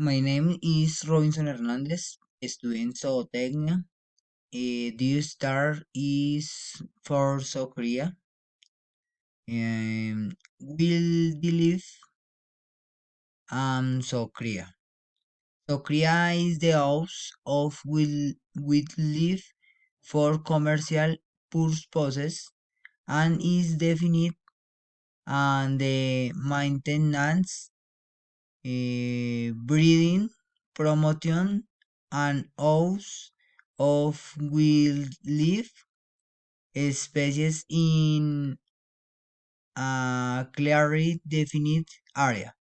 My name is Robinson Hernandez, student zootechnia. This star is for zoocria. Will believe zoocria. Zoocria is the house of will live for commercial purposes and is defined and the maintenance, breeding, promotion, and use of wildlife species in a clearly defined area.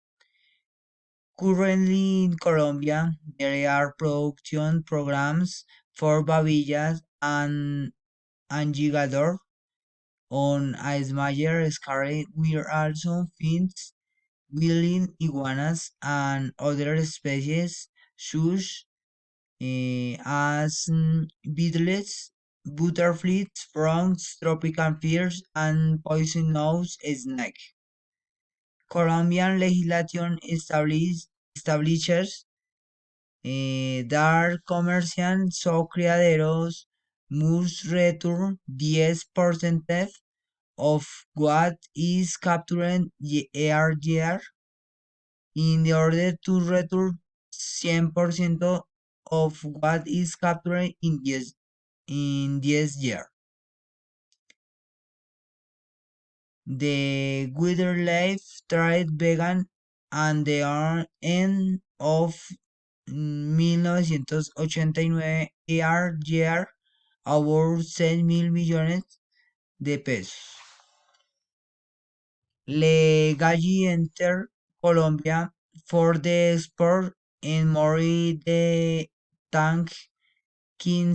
Currently in Colombia, there are production programs for babillas and gigador on a smaller scale. We are also finds wheeling iguanas and other species such as beetles, butterflies, frogs, tropical fish, and poisonous snake. Colombian legislation establishes that commercial so criaderos must return 10% of what is captured year in order to return 100% of what is captured in 10 years. The wildlife trade began at the end of 1989 year about 6.000 millones de pesos. Legally entered Colombia for the export and more than 15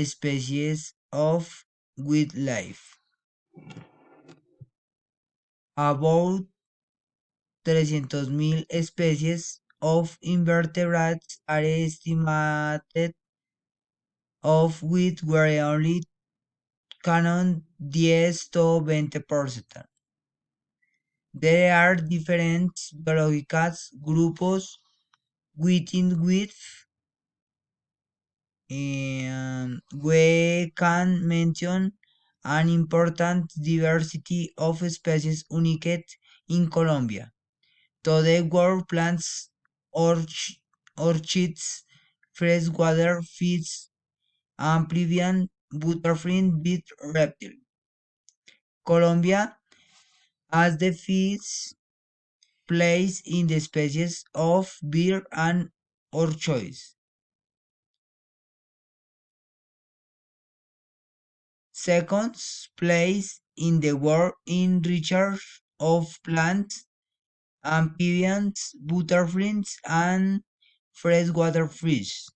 species of wildlife. About 300.000 species of invertebrates are estimated, of which were only canon 10 to 20%. There are different biological groups within which we can mention an important diversity of species unique in Colombia. Today, world plants, orchids, freshwater fish, amphibian, butterfly, bird, reptile. Colombia has the fifth place in the species of bird and orchids. Second place in the world in research of plants, amphibians, butterflies, and freshwater fish.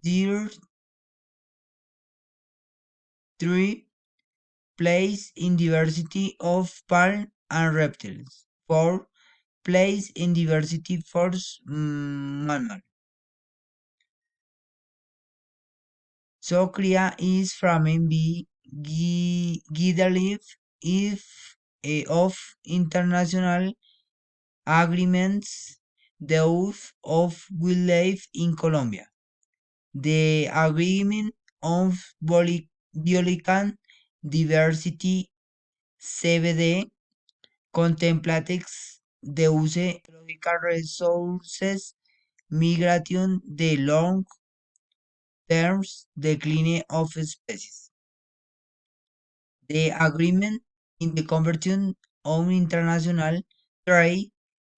Third three place in diversity of plant and reptiles. Fourth place in diversity for mammals. Zoocria is framing the guidance if of international agreements the use of wildlife in Colombia. The agreement of biological diversity CBD contemplates the use of biological resources migration, the long terms decline of species. The agreement in the conversion of international trade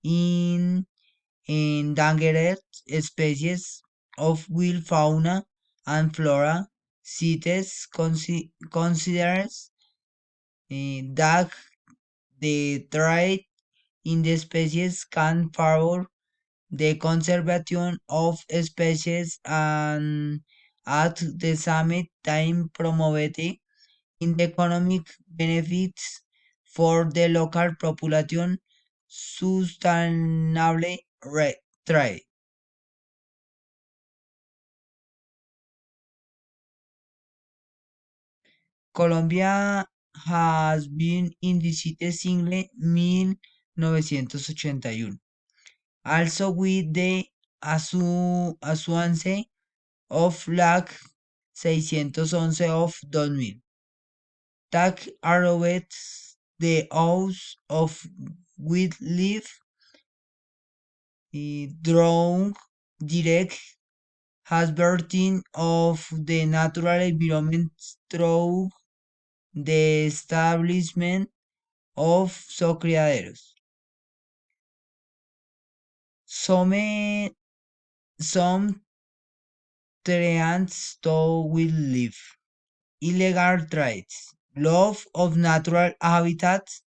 in endangered species of wild fauna and flora. CITES considers that the trade in the species can favor the conservation of species and at the same time promote in the economic benefits for the local population sustainable trade. Colombia has been in the city since 1981. also with the asuance of Lag 611 of 2000. Tag arrived the house of wildlife drawn direct hazarding of the natural environment through the establishment of zoocria. Some treants to will live. Illegal trades. Love of natural habitats.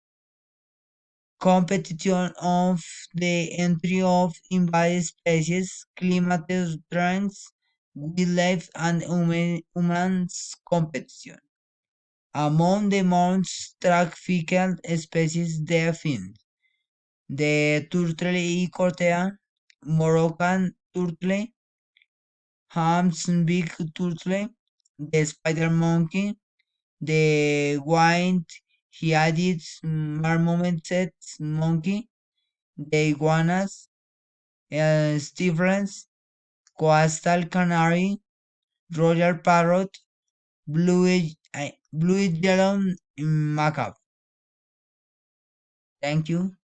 Competition of the entry of invasive species. Climatic trends. Wildlife and humans competition. Among the most trafficked species they find the turtle cortea, Moroccan turtle, Ham's big turtle, the spider monkey, the white-headed marmoset monkey, the iguanas, stiflers, coastal canary, royal parrot, blue yellow macaw. Thank you.